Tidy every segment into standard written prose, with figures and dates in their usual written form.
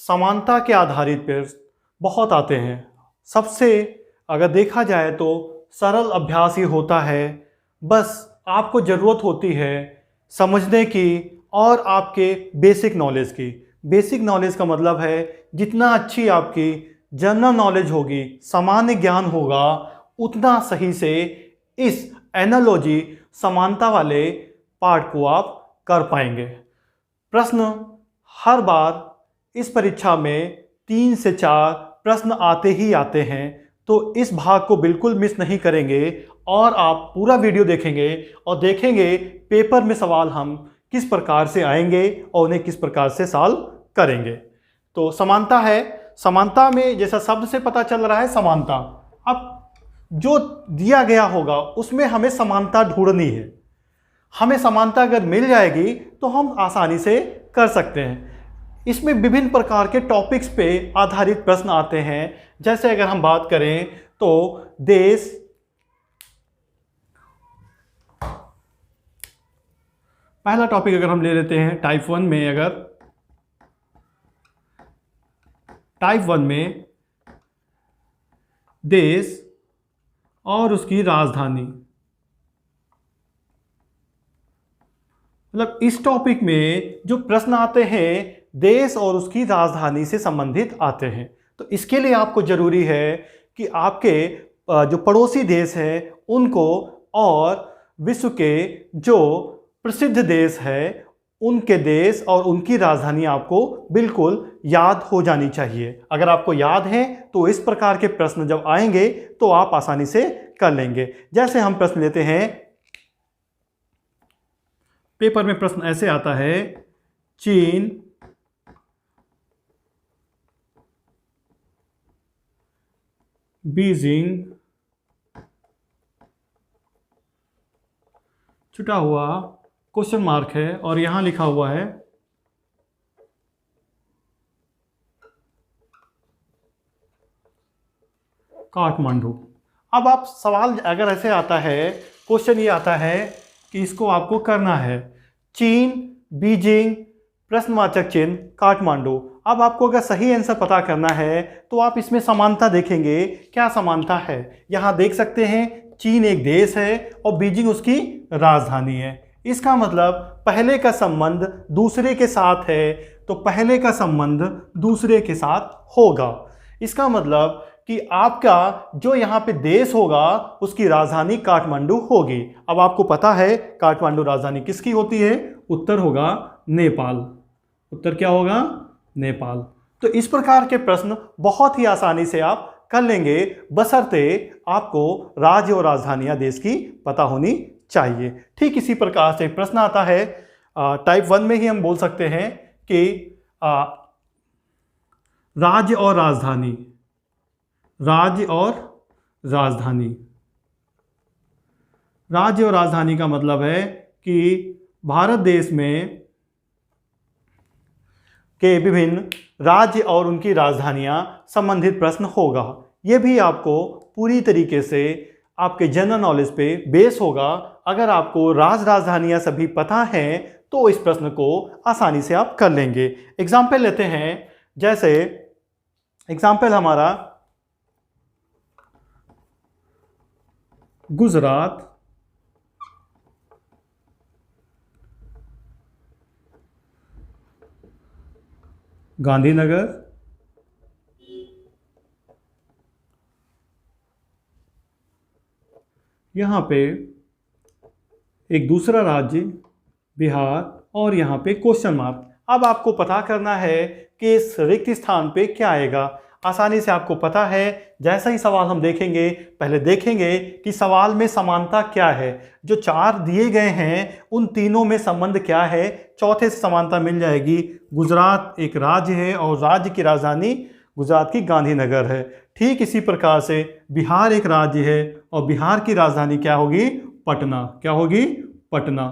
समानता के आधारित प्रश्न बहुत आते हैं। सबसे अगर देखा जाए तो सरल अभ्यास ही होता है। बस आपको ज़रूरत होती है समझने की और आपके बेसिक नॉलेज की। बेसिक नॉलेज का मतलब है जितना अच्छी आपकी जनरल नॉलेज होगी, सामान्य ज्ञान होगा, उतना सही से इस एनालॉजी समानता वाले पार्ट को आप कर पाएंगे। प्रश्न हर बार इस परीक्षा में 3 से 4 प्रश्न आते ही आते हैं, तो इस भाग को बिल्कुल मिस नहीं करेंगे और आप पूरा वीडियो देखेंगे और देखेंगे पेपर में सवाल हम किस प्रकार से आएंगे और उन्हें किस प्रकार से सॉल्व करेंगे। तो समानता है, समानता में जैसा शब्द से पता चल रहा है समानता, अब जो दिया गया होगा उसमें हमें समानता ढूंढनी है। हमें समानता अगर मिल जाएगी तो हम आसानी से कर सकते हैं। इसमें विभिन्न प्रकार के टॉपिक्स पे आधारित प्रश्न आते हैं। जैसे अगर हम बात करें तो देश, पहला टॉपिक अगर हम ले लेते हैं टाइप 1 में, अगर टाइप 1 में देश और उसकी राजधानी, मतलब इस टॉपिक में जो प्रश्न आते हैं देश और उसकी राजधानी से संबंधित आते हैं। तो इसके लिए आपको जरूरी है कि आपके जो पड़ोसी देश हैं उनको और विश्व के जो प्रसिद्ध देश है उनके देश और उनकी राजधानी आपको बिल्कुल याद हो जानी चाहिए। अगर आपको याद है तो इस प्रकार के प्रश्न जब आएंगे तो आप आसानी से कर लेंगे। जैसे हम प्रश्न लेते हैं, पेपर में प्रश्न ऐसे आता है, चीन बीजिंग छुटा हुआ क्वेश्चन मार्क है और यहां लिखा हुआ है काठमांडू। अब आप सवाल अगर ऐसे आता है, क्वेश्चन ये आता है कि इसको आपको करना है चीन बीजिंग प्रश्नवाचक चिन्ह काठमांडू। अब आपको अगर सही आंसर पता करना है तो आप इसमें समानता देखेंगे, क्या समानता है। यहाँ देख सकते हैं चीन एक देश है और बीजिंग उसकी राजधानी है। इसका मतलब पहले का संबंध दूसरे के साथ है तो पहले का संबंध दूसरे के साथ होगा। इसका मतलब कि आपका जो यहाँ पे देश होगा उसकी राजधानी काठमांडू होगी। अब आपको पता है काठमांडू राजधानी किसकी होती है, उत्तर होगा नेपाल। उत्तर क्या होगा, नेपाल। तो इस प्रकार के प्रश्न बहुत ही आसानी से आप कर लेंगे, बशर्ते आपको राज्य और राजधानियां देश की पता होनी चाहिए। ठीक इसी प्रकार से प्रश्न आता है टाइप 1 में ही हम बोल सकते हैं कि राज्य और राजधानी, राज्य और राजधानी। राज्य और राजधानी का मतलब है कि भारत देश में के विभिन्न राज्य और उनकी राजधानियां संबंधित प्रश्न होगा। यह भी आपको पूरी तरीके से आपके जनरल नॉलेज पे बेस होगा। अगर आपको राजधानियां सभी पता हैं तो इस प्रश्न को आसानी से आप कर लेंगे। एग्जाम्पल लेते हैं, जैसे एग्जाम्पल हमारा गुजरात, गांधीनगर, यहाँ पे एक दूसरा राज्य बिहार और यहाँ पे क्वेश्चन मार्क। अब आपको पता करना है कि इस रिक्त स्थान पे क्या आएगा। आसानी से आपको पता है, जैसा ही सवाल हम देखेंगे पहले देखेंगे कि सवाल में समानता क्या है। जो 4 दिए गए हैं उन तीनों में संबंध क्या है, चौथे से समानता मिल जाएगी। गुजरात एक राज्य है और राज्य की राजधानी गुजरात की गांधीनगर है। ठीक इसी प्रकार से बिहार एक राज्य है और बिहार की राजधानी क्या होगी, पटना। क्या होगी, पटना।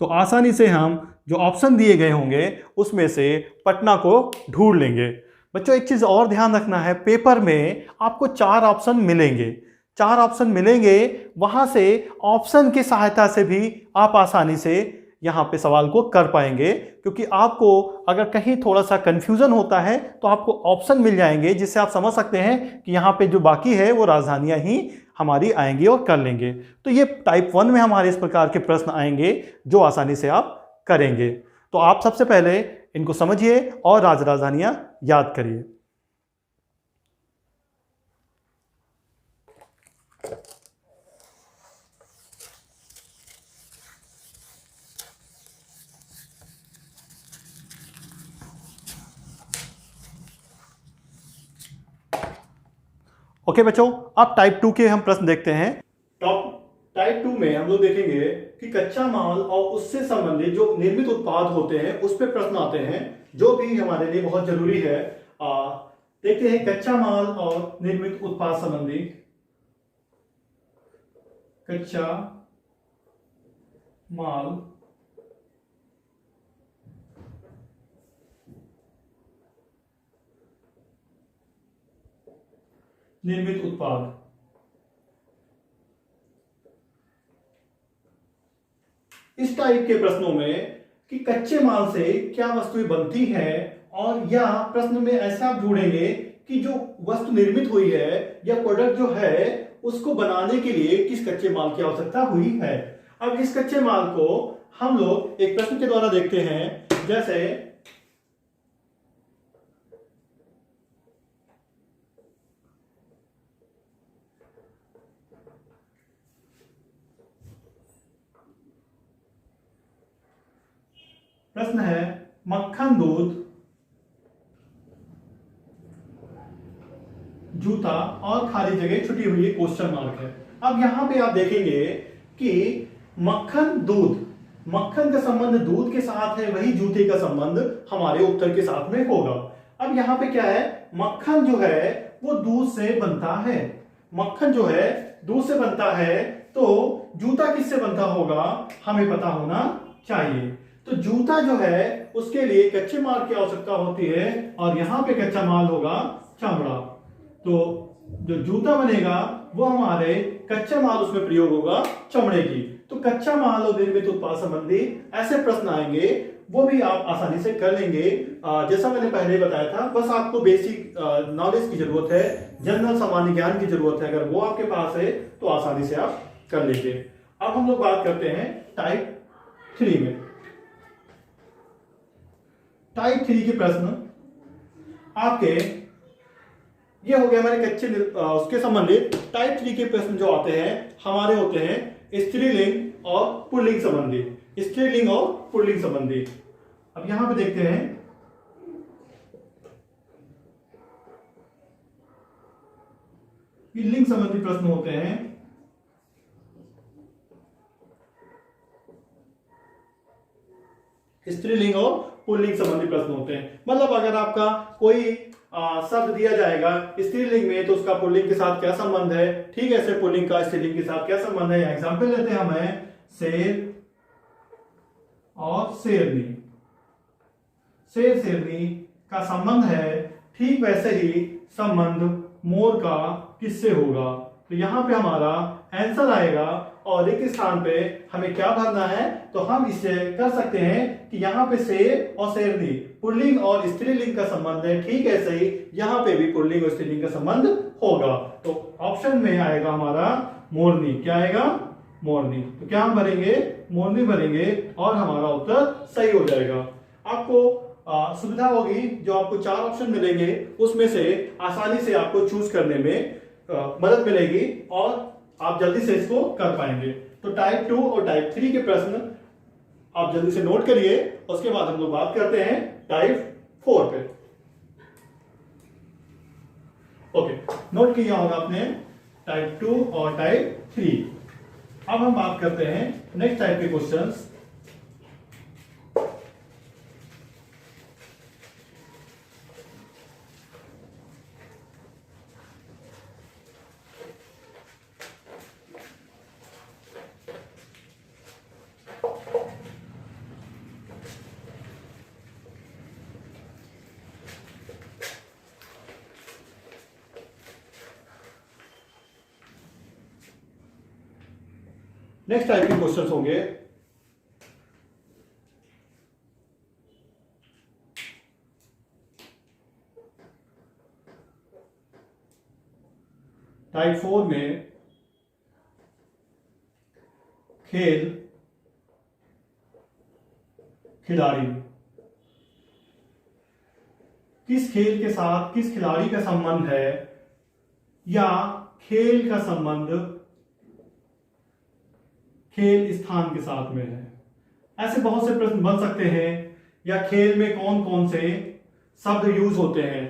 तो आसानी से हम जो ऑप्शन दिए गए होंगे उसमें से पटना को ढूंढ लेंगे। बच्चों एक चीज़ और ध्यान रखना है, पेपर में आपको 4 ऑप्शन मिलेंगे। 4 ऑप्शन मिलेंगे, वहाँ से ऑप्शन की सहायता से भी आप आसानी से यहाँ पे सवाल को कर पाएंगे, क्योंकि आपको अगर कहीं थोड़ा सा कंफ्यूजन होता है तो आपको ऑप्शन मिल जाएंगे जिससे आप समझ सकते हैं कि यहाँ पे जो बाकी है वो राजधानियाँ ही हमारी आएंगी और कर लेंगे। तो ये टाइप 1 में हमारे इस प्रकार के प्रश्न आएंगे जो आसानी से आप करेंगे। तो आप सबसे पहले इनको समझिए और राजधानियाँ याद करिए। ओके बच्चों, अब टाइप 2 के हम प्रश्न देखते हैं। टाइप 2 में हम लोग देखेंगे कि कच्चा माल और उससे संबंधित जो निर्मित उत्पाद होते हैं उस पर प्रश्न आते हैं, जो भी हमारे लिए बहुत जरूरी है। देखते हैं कच्चा माल और निर्मित उत्पाद संबंधी। कच्चा माल निर्मित उत्पाद, इस टाइप के प्रश्नों में कि कच्चे माल से क्या वस्तुएं बनती है, और या प्रश्न में ऐसा आप ढूंढेंगे कि जो वस्तु निर्मित हुई है या प्रोडक्ट जो है उसको बनाने के लिए किस कच्चे माल की आवश्यकता हुई है। अब इस कच्चे माल को हम लोग एक प्रश्न के द्वारा देखते हैं, जैसे प्रश्न है मक्खन, दूध, जूता और खाली जगह छुटी हुई क्वेश्चन मार्क है। अब यहां पे आप देखेंगे कि मक्खन, दूध, मक्खन का संबंध दूध के साथ है, वही जूते का संबंध हमारे उत्तर के साथ में होगा। अब यहां पे क्या है, मक्खन जो है वो दूध से बनता है, मक्खन जो है दूध से बनता है, तो जूता किससे बनता होगा हमें पता होना चाहिए। तो जूता जो है उसके लिए कच्चे माल की आवश्यकता होती है, और यहां पे कच्चा माल होगा चमड़ा। तो जो जूता बनेगा वो हमारे कच्चा माल उसमें प्रयोग होगा चमड़े की। तो कच्चा माल और निर्मित उत्पाद संबंधी ऐसे प्रश्न आएंगे, वो भी आप आसानी से कर लेंगे। जैसा मैंने पहले बताया था, बस आपको बेसिक नॉलेज की जरूरत है, जनरल सामान्य ज्ञान की जरूरत है। अगर वो आपके पास है तो आसानी से आप कर लेंगे। अब हम लोग बात करते हैं टाइप 3 में। टाइप 3 के प्रश्न आपके ये हो गया हमारे कच्चे उसके संबंधित। टाइप 3 के प्रश्न जो आते हैं हमारे होते हैं स्त्रीलिंग और पुल्लिंग संबंधी, स्त्रीलिंग और पुल्लिंग संबंधी। अब यहां पे देखते हैं लिंग संबंधी प्रश्न होते हैं। स्त्रीलिंग और पुल्लिंग संबंधी प्रश्न होते हैं। मतलब अगर आपका कोई शब्द दिया जाएगा स्त्रीलिंग में तो उसका पुल्लिंग के साथ क्या संबंध है, ठीक है, ऐसे पुल्लिंग का स्त्रीलिंग के साथ क्या संबंध है। एग्जांपल लेते हैं हमें शेर और शेरनी। शेर शेरनी का संबंध है, ठीक वैसे ही संबंध मोर का किससे होगा। तो यहां पे हमारा आंसर आएगा, और एक स्थान पे हमें क्या भरना है, तो हम इसे कर सकते हैं कि यहाँ पे शेर और शेरनी पुल्लिंग और स्त्रीलिंग का संबंध है, ठीक है सही, यहाँ पे भी पुल्लिंग और स्त्रीलिंग का संबंध होगा। तो ऑप्शन में आएगा हमारा मोरनी। क्या आएगा, मोरनी। तो क्या हम भरेंगे, मोरनी भरेंगे, और हमारा उत्तर सही हो जाएगा। आपको सुविधा होगी, जो आपको 4 ऑप्शन मिलेंगे उसमें से आसानी से आपको चूज करने में मदद मिलेगी, और आप जल्दी से इसको कर पाएंगे। तो टाइप 2 और टाइप 3 के प्रश्न आप जल्दी से नोट करिए। उसके बाद हम लोग बात करते हैं टाइप 4 पे। ओके, नोट किया होगा आपने टाइप 2 और टाइप 3। अब हम बात करते हैं नेक्स्ट टाइप के क्वेश्चंस। नेक्स्ट टाइप के क्वेश्चंस होंगे टाइप 4 में खेल खिलाड़ी किस खेल के साथ किस खिलाड़ी का संबंध है, या खेल का संबंध खेल स्थान के साथ में है। ऐसे बहुत से प्रश्न बन सकते हैं। या खेल में कौन कौन से शब्द यूज होते हैं।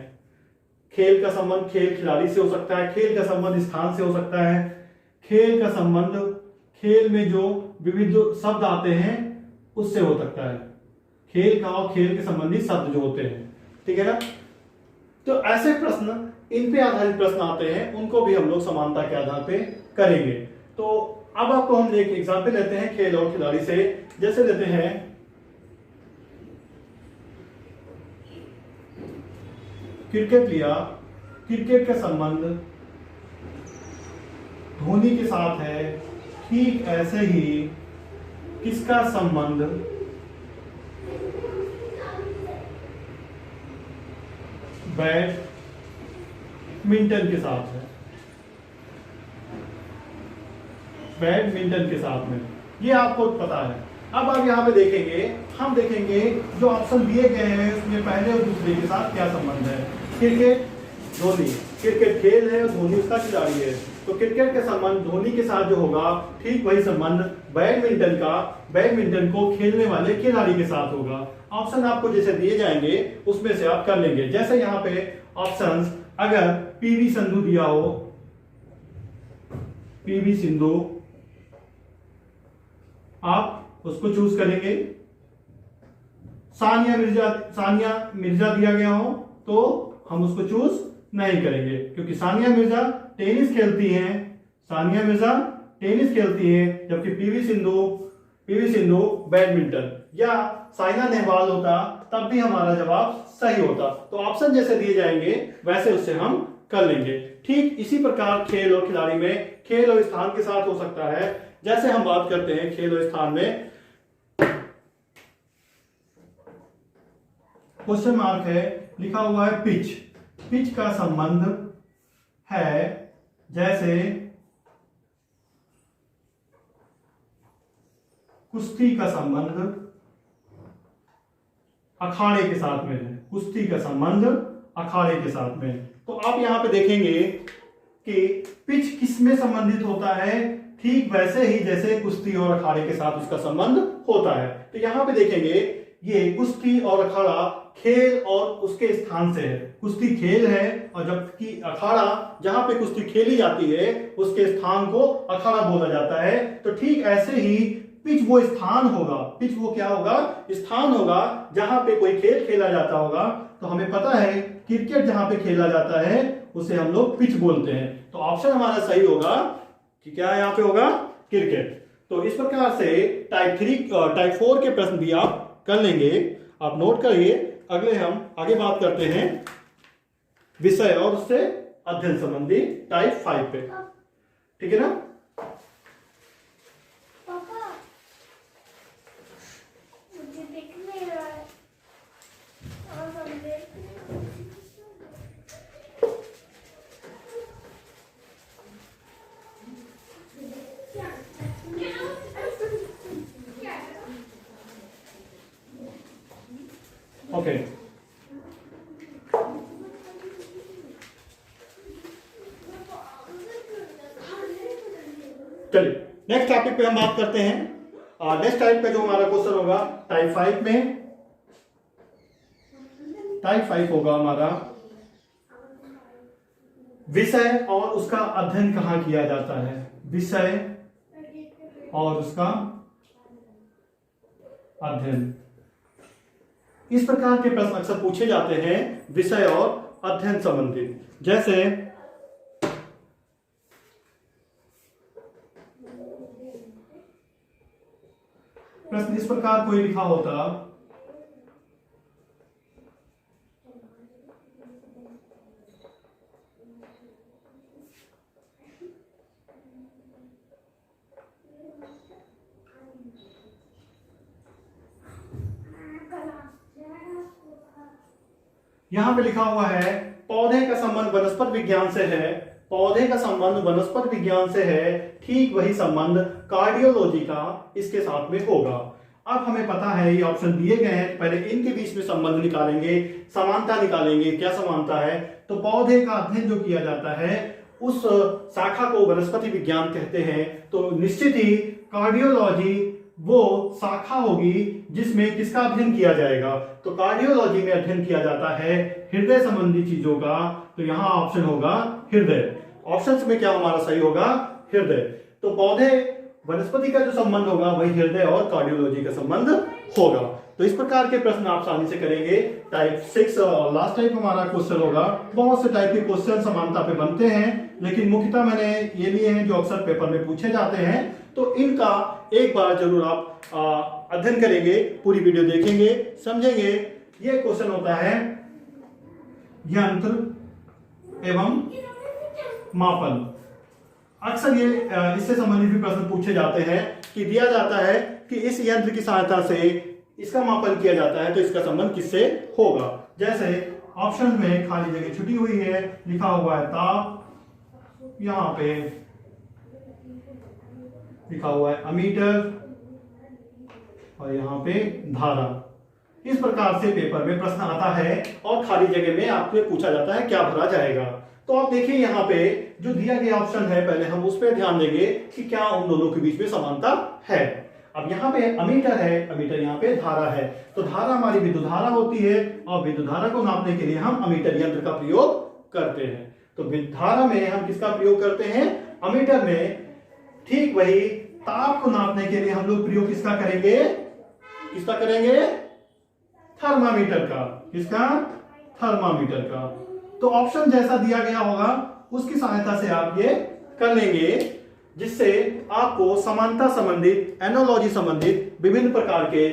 खेल का संबंध खेल खिलाड़ी से हो सकता है, खेल का संबंध स्थान से हो सकता है, खेल का संबंध खेल में जो विविध शब्द आते हैं उससे हो सकता है, खेल का और खेल के संबंधित शब्द जो होते हैं। ठीक है ना। तो ऐसे प्रश्न, इन पे आधारित प्रश्न आते हैं, उनको भी हम लोग समानता के आधार पे करेंगे। तो अब आपको हम एक एग्जाम्पल लेते हैं खेल और खिलाड़ी से। जैसे लेते हैं क्रिकेट लिया, क्रिकेट का संबंध धोनी के साथ है, ठीक ऐसे ही किसका संबंध बैडमिंटन के साथ है, बैडमिंटन के साथ में, ये आपको पता है। अब आप यहाँ पे देखेंगे, हम देखेंगे जो ऑप्शन दिए गए हैं उसमें पहले और दूसरे के साथ क्या संबंध है। क्रिकेट धोनी, क्रिकेट खेल है और धोनी उसका खिलाड़ी है, तो क्रिकेट का संबंध धोनी के साथ जो होगा ठीक वही संबंध बैडमिंटन का बैडमिंटन को खेलने वाले खिलाड़ी के साथ होगा। ऑप्शन आपको जैसे दिए जाएंगे उसमें से आप कर लेंगे। जैसे यहाँ पे ऑप्शंस, अगर पीवी संधू दिया हो, पीवी सिंधु, आप उसको चूज करेंगे। सानिया मिर्जा दिया गया हो तो हम उसको चूज नहीं करेंगे, क्योंकि सानिया मिर्जा टेनिस खेलती हैं, सानिया मिर्जा टेनिस खेलती हैं, जबकि पीवी सिंधु बैडमिंटन। या साइना नेहवाल होता तब भी हमारा जवाब सही होता। तो ऑप्शन जैसे दिए जाएंगे वैसे उससे हम कर लेंगे। ठीक इसी प्रकार खेल और खिलाड़ी में खेल और स्थान के साथ हो सकता है। जैसे हम बात करते हैं खेल और स्थान में, क्वेश्चन मार्क है, लिखा हुआ है पिच, पिच का संबंध है जैसे कुश्ती का संबंध अखाड़े के साथ में है, कुश्ती का संबंध अखाड़े के साथ में। तो आप यहां पे देखेंगे कि पिच किस में संबंधित होता है, ठीक वैसे ही जैसे कुश्ती और अखाड़े के साथ उसका संबंध होता है। तो यहां पे देखेंगे ये कुश्ती और अखाड़ा खेल और उसके स्थान से है। कुश्ती खेल है और जबकि अखाड़ा जहां पे कुश्ती खेली जाती है उसके स्थान को अखाड़ा बोला जाता है। तो ठीक ऐसे ही पिच वो स्थान होगा, पिच वो क्या होगा, स्थान होगा जहां पे कोई खेल खेला जाता होगा। तो हमें पता है क्रिकेट जहां पे खेला जाता है उसे हम लोग पिच बोलते हैं। तो ऑप्शन हमारा सही होगा कि क्या यहाँ पे होगा, क्रिकेट। तो इस प्रकार से टाइप 4 के प्रश्न भी आप कर लेंगे। आप नोट करिए। अगले हम आगे बात करते हैं विषय और उससे अध्ययन संबंधी टाइप 5 पे। ठीक है ना। ओके, चलिए नेक्स्ट टॉपिक पे हम बात करते हैं। नेक्स्ट टाइप का जो हमारा क्वेश्चन होगा टाइप 5 में, टाइप 5 होगा हमारा विषय और उसका अध्ययन कहाँ किया जाता है, विषय और उसका अध्ययन। इस प्रकार के प्रश्न अक्सर पूछे जाते हैं विषय और अध्ययन संबंधित। जैसे प्रश्न इस प्रकार कोई लिखा होता, यहां पे लिखा हुआ है पौधे का संबंध वनस्पति विज्ञान से है पौधे का संबंध वनस्पति विज्ञान से है, ठीक वही संबंध कार्डियोलॉजी का इसके साथ में होगा। अब हमें पता है ये ऑप्शन दिए गए हैं, पहले इनके बीच में संबंध निकालेंगे, समानता निकालेंगे। क्या समानता है? तो पौधे का अध्ययन जो किया जाता है उस शाखा को वनस्पति विज्ञान कहते हैं। तो निश्चित ही कार्डियोलॉजी वो शाखा होगी जिसमें किसका अध्ययन किया जाएगा? तो कार्डियोलॉजी में अध्ययन किया जाता है हृदय संबंधी चीजों का। तो यहां ऑप्शन होगा हृदय। ऑप्शन में क्या हमारा सही होगा? हृदय। तो पौधे वनस्पति का जो संबंध होगा वही हृदय और कार्डियोलॉजी का संबंध होगा। तो इस प्रकार के प्रश्न आप आसानी से करेंगे। टाइप 6 और लास्ट टाइप हमारा क्वेश्चन होगा। बहुत से टाइप के क्वेश्चन समानता पे बनते हैं, लेकिन मुख्यतः मैंने ये लिए हैं जो अक्सर पेपर में पूछे जाते हैं। तो इनका एक बार जरूर आप अध्ययन करेंगे, पूरी वीडियो देखेंगे, समझेंगे। ये क्वेश्चन होता है यंत्र एवं मापन। अक्सर ये इससे संबंधित भी प्रश्न पूछे जाते हैं कि दिया जाता है कि इस यंत्र की सहायता से इसका मापन किया जाता है, तो इसका संबंध किससे होगा? जैसे ऑप्शन में खाली जगह छुटी हुई है, लिखा हुआ है ताप, यहां पे लिखा हुआ है अमीटर और यहां पे धारा। इस प्रकार से पेपर में प्रश्न आता है और खाली जगह में आपसे पूछा जाता है क्या भरा जाएगा। तो आप देखिए यहाँ पे जो दिया गया ऑप्शन है, पहले हम उस पर ध्यान देंगे कि क्या उन दोनों के बीच में समानता है। अब यहाँ पे अमीटर है, अमीटर यहाँ पे धारा है। तो धारा हमारी विद्युत धारा होती है और विद्युत धारा को नापने के लिए हम अमीटर यंत्र का प्रयोग करते हैं। तो विद्युत धारा में हम किसका प्रयोग करते हैं? अमीटर में। ठीक वही ताप को नापने के लिए हम लोग प्रयोग किसका करेंगे? किसका करेंगे? थर्मामीटर का। किसका? थर्मामीटर का। तो ऑप्शन जैसा दिया गया होगा उसकी सहायता से आप ये कर लेंगे, जिससे आपको समानता संबंधित, एनोलॉजी संबंधित विभिन्न प्रकार के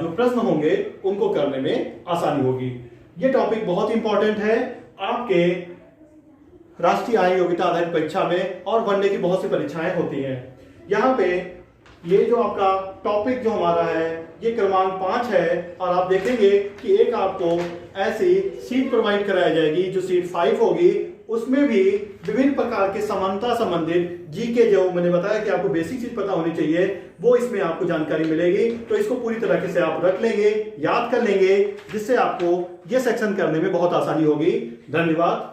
जो प्रश्न होंगे उनको करने में आसानी होगी। ये टॉपिक बहुत इंपॉर्टेंट है आपके राष्ट्रीय आय योग्यता आधारित परीक्षा में और वनडे की बहुत सी परीक्षाएं होती हैं। यहाँ पे ये जो आपका टॉपिक जो हमारा है ये क्रमांक 5 है और आप देखेंगे कि एक आपको ऐसी सीट प्रोवाइड कराई जाएगी जो सीट 5 होगी। उसमें भी विभिन्न प्रकार के समानता संबंधित जीके, जो मैंने बताया कि आपको बेसिक चीज पता होनी चाहिए, वो इसमें आपको जानकारी मिलेगी। तो इसको पूरी तरीके से आप रख लेंगे, याद कर लेंगे, जिससे आपको ये सेक्शन करने में बहुत आसानी होगी। धन्यवाद।